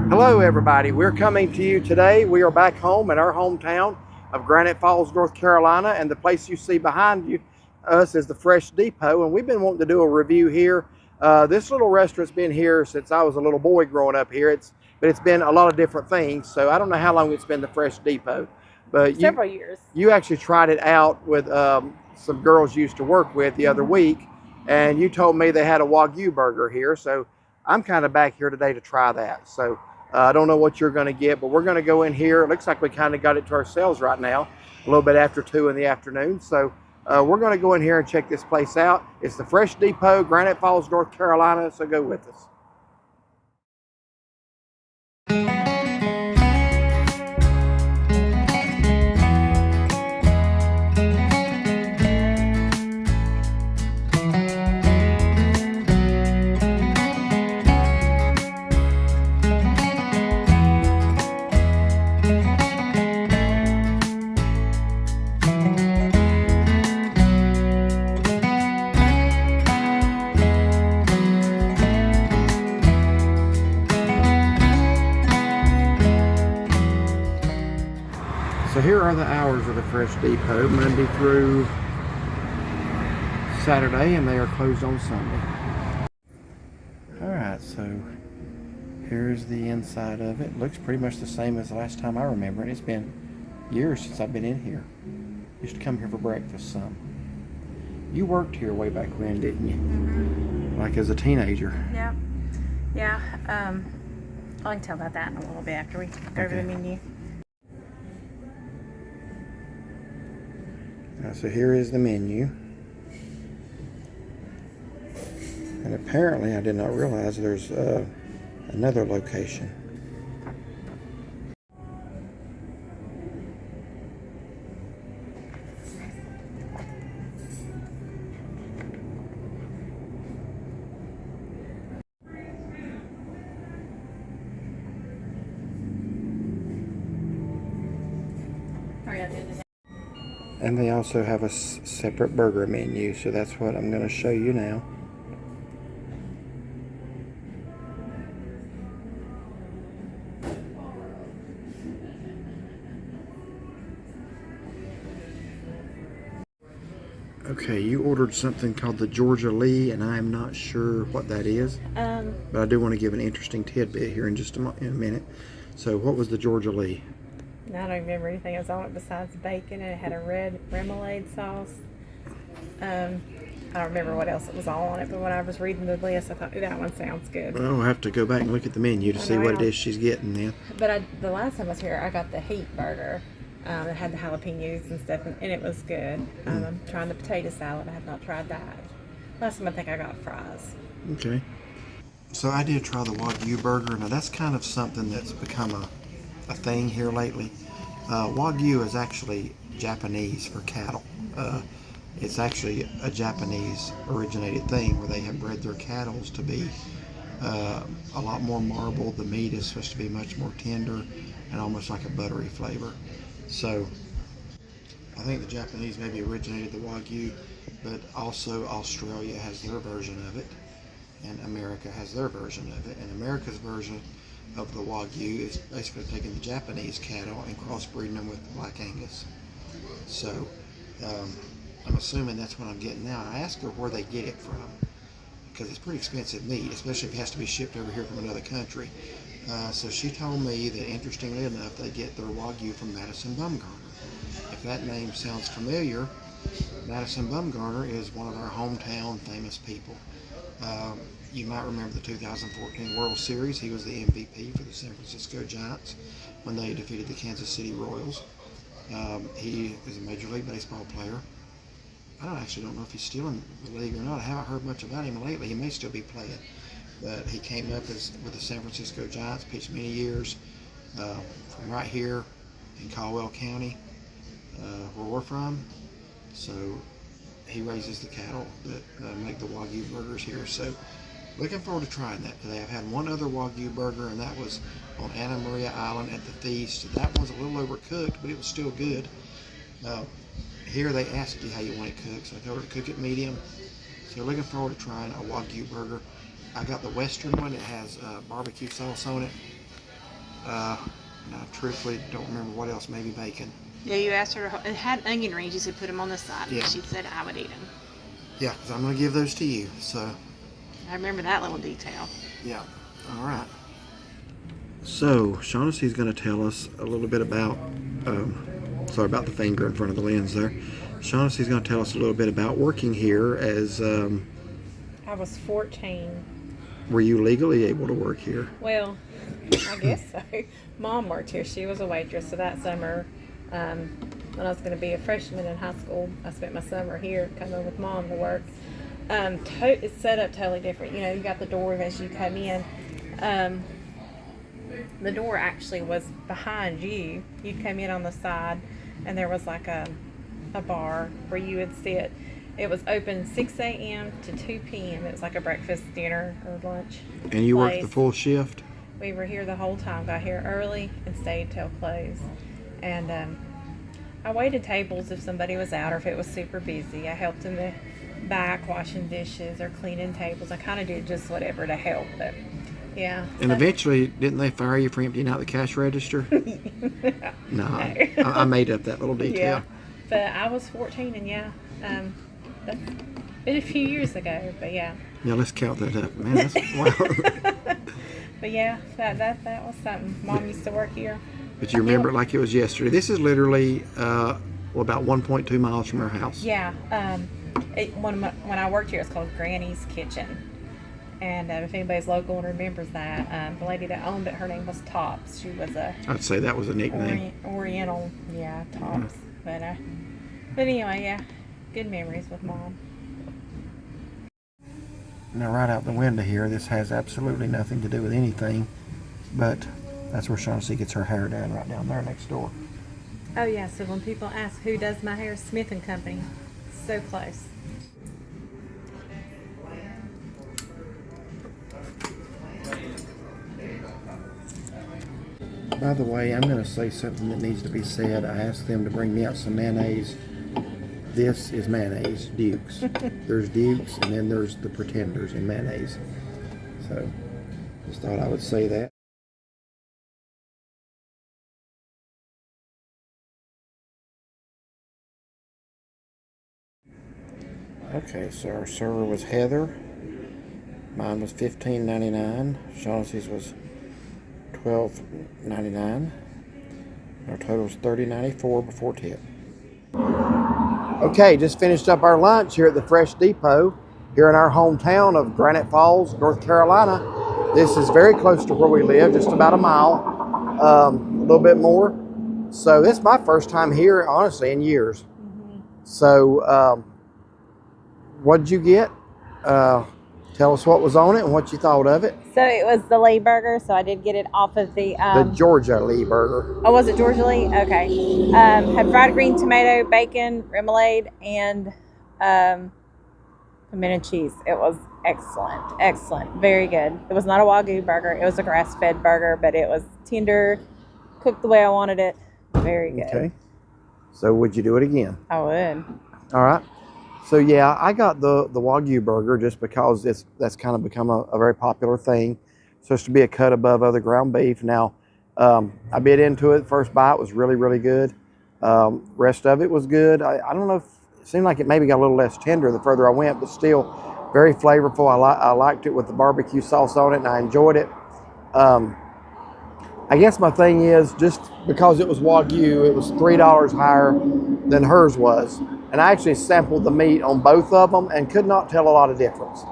Hello everybody, we're coming to you today. We are back home in our hometown of Granite Falls, North Carolina, and the place you see behind us is the Fresh Depot, and we've been wanting to do a review here. This little restaurant's been here since I was a little boy growing up here. But it's been a lot of different things, so I don't know how long it's been the Fresh Depot. But Several years. You actually tried it out with some girls you used to work with the other week, and you told me they had a Wagyu burger here, so I'm kind of back here today to try that. So I don't know what you're going to get, but we're going to go in here. It looks like we kind of got it to ourselves right now, a little bit after 2 in the afternoon. So we're going to go in here and check this place out. It's the Fresh Depot, Granite Falls, North Carolina, so go with us. So here are the hours of the Fresh Depot, Monday through Saturday, and they are closed on Sunday. Alright, so here's the inside of it. Looks pretty much the same as the last time I remember it. It's been years since I've been in here. Used to come here for breakfast some. You worked here way back when, didn't you? Mm-hmm. Like as a teenager. Yeah. Yeah. I can tell about that in a little bit after we go over the menu. So here is the menu, and apparently I did not realize there's another location. And they also have a separate burger menu, so that's what I'm going to show you now. Okay, you ordered something called the Georgia Lee, and I'm not sure what that is. But I do want to give an interesting tidbit here in just in a minute. So what was the Georgia Lee? I don't remember anything else on it besides bacon, and it had a red remoulade sauce. I don't remember what else it was all on it, but when I was reading the list, I thought, that one sounds good. Well, I'll have to go back and look at the menu to see what it is she's getting then. But the last time I was here, I got the heat burger. It had the jalapenos and stuff, and it was good. I'm trying the potato salad. I have not tried that. Last time I think I got fries. Okay. So I did try the Wagyu burger. Now that's kind of something that's become a thing here lately. Wagyu is actually Japanese for cattle. It's actually a Japanese originated thing where they have bred their cattle to be a lot more marble. The meat is supposed to be much more tender and almost like a buttery flavor. So I think the Japanese maybe originated the Wagyu, but also Australia has their version of it, and America has their version of it. And America's version of the Wagyu is basically taking the Japanese cattle and crossbreeding them with Black Angus. So I'm assuming that's what I'm getting now. I asked her where they get it from, because it's pretty expensive meat, especially if it has to be shipped over here from another country. So she told me that, interestingly enough, they get their Wagyu from Madison Bumgarner. If that name sounds familiar, Madison Bumgarner is one of our hometown famous people. You might remember the 2014 World Series. He was the MVP for the San Francisco Giants when they defeated the Kansas City Royals. He is a Major League Baseball player. I actually don't know if he's still in the league or not. I haven't heard much about him lately. He may still be playing. But he came up with the San Francisco Giants, pitched many years from right here in Caldwell County, where we're from. So he raises the cattle that make the Wagyu burgers here. So looking forward to trying that today. I've had one other Wagyu burger, and that was on Anna Maria Island at the Feast. That one's a little overcooked, but it was still good. Here they ask you how you want it cooked, so I told her to cook it medium. So looking forward to trying a Wagyu burger. I got the Western one. It has barbecue sauce on it. I truthfully don't remember what else. Maybe bacon. Yeah, you asked her. It had onion rings. You said put them on the side. Yeah. And she said I would eat them. Yeah, because I'm going to give those to you. So. I remember that little detail. Yeah. All right. So Shaughnessy's going to tell us a little bit about. Sorry about the finger in front of the lens there. Shaughnessy's going to tell us a little bit about working here as. I was 14. Were you legally able to work here? Well, I guess so. Mom worked here. She was a waitress. So that summer, when I was going to be a freshman in high school, I spent my summer here coming with Mom to work. It's set up totally different. You know, you got the door as you come in. The door actually was behind you. You'd come in on the side, and there was like a bar where you would sit. It was open 6 a.m. to 2 p.m. It was like a breakfast, dinner, or lunch. And you place. worked the full shift? We were here the whole time. Got here early and stayed till close. And I waited tables if somebody was out or if it was super busy. I helped in the back washing dishes or cleaning tables. I kind of did just whatever to help. But yeah. And eventually, didn't they fire you for emptying out the cash register? No, I made up that little detail. Yeah. But I was 14, and yeah, that's been a few years ago. But yeah. Yeah, let's count that up, man. That's wow. But yeah, that was something. Mom used to work here. But you remember it like it was yesterday. This is literally about 1.2 miles from our house. Yeah. When I worked here, it's called Granny's Kitchen. And if anybody's local and remembers that, the lady that owned it, her name was Tops. She was I'd say that was a nickname. Oriental, yeah, Tops. But anyway, yeah, good memories with Mom. Now, right out the window here, this has absolutely nothing to do with anything, but that's where Shaughnessy gets her hair done, right down there next door. Oh yeah, so when people ask who does my hair, Smith & Company. So close. By the way, I'm going to say something that needs to be said. I asked them to bring me out some mayonnaise. This is mayonnaise, Duke's. There's Duke's, and then there's the Pretenders in mayonnaise. So, just thought I would say that. Okay, so our server was Heather. Mine was $15.99. Shaughnessy's was $12.99. Our total was $30.94 before tip. Okay, just finished up our lunch here at the Fresh Depot here in our hometown of Granite Falls, North Carolina. This is very close to where we live, just about a mile, a little bit more. So this is my first time here, honestly, in years. So what did you get? Tell us what was on it and what you thought of it. So it was the Lee burger, so I did get it off of the Georgia Lee burger. Oh, was it Georgia Lee? Okay. Had fried green tomato, bacon, remoulade, and pimento cheese. It was excellent, very good. It was not a Wagyu burger. It was a grass-fed burger, but it was tender, cooked the way I wanted it. Very good. Okay. So would you do it again? I would. All right. So yeah, I got the Wagyu burger just because that's kind of become a very popular thing. So it's to be a cut above other ground beef. Now, I bit into it. First bite was really good. Rest of it was good. I don't know if it seemed like it maybe got a little less tender the further I went, but still very flavorful. I liked it with the barbecue sauce on it, and I enjoyed it. I guess my thing is just because it was Wagyu, it was $3 higher than hers was. And I actually sampled the meat on both of them and could not tell a lot of difference.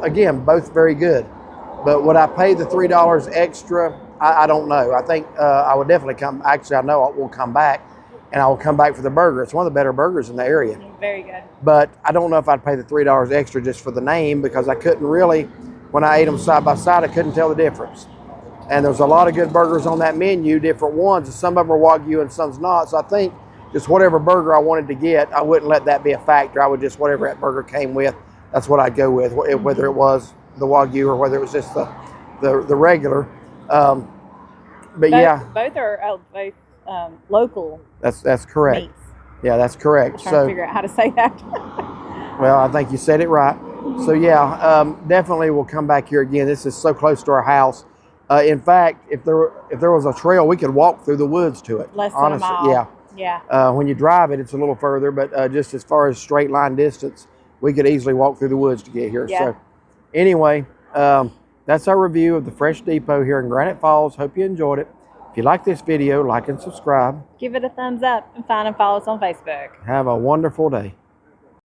Again, both very good. But would I pay the $3 extra? I don't know. I think I would definitely come. Actually, I know I will come back, and I will come back for the burger. It's one of the better burgers in the area. Very good. But I don't know if I'd pay the $3 extra just for the name, because I couldn't really, when I ate them side by side, I couldn't tell the difference. And there's a lot of good burgers on that menu, different ones, and some of them are Wagyu and some's not. So I think just whatever burger I wanted to get, I wouldn't let that be a factor. I would just, whatever that burger came with, that's what I'd go with, whether it was the Wagyu or whether it was just the regular. But yeah. Both are local. That's correct. Meats. Yeah, that's correct. I'm trying to figure out how to say that. Well, I think you said it right. So yeah, definitely we'll come back here again. This is so close to our house. In fact, if there was a trail, we could walk through the woods to it. Less than a mile. Yeah. Yeah. When you drive it, it's a little further, but just as far as straight line distance, we could easily walk through the woods to get here. Yeah. So anyway, that's our review of the Fresh Depot here in Granite Falls. Hope you enjoyed it. If you like this video, like and subscribe. Give it a thumbs up and find and follow us on Facebook. Have a wonderful day.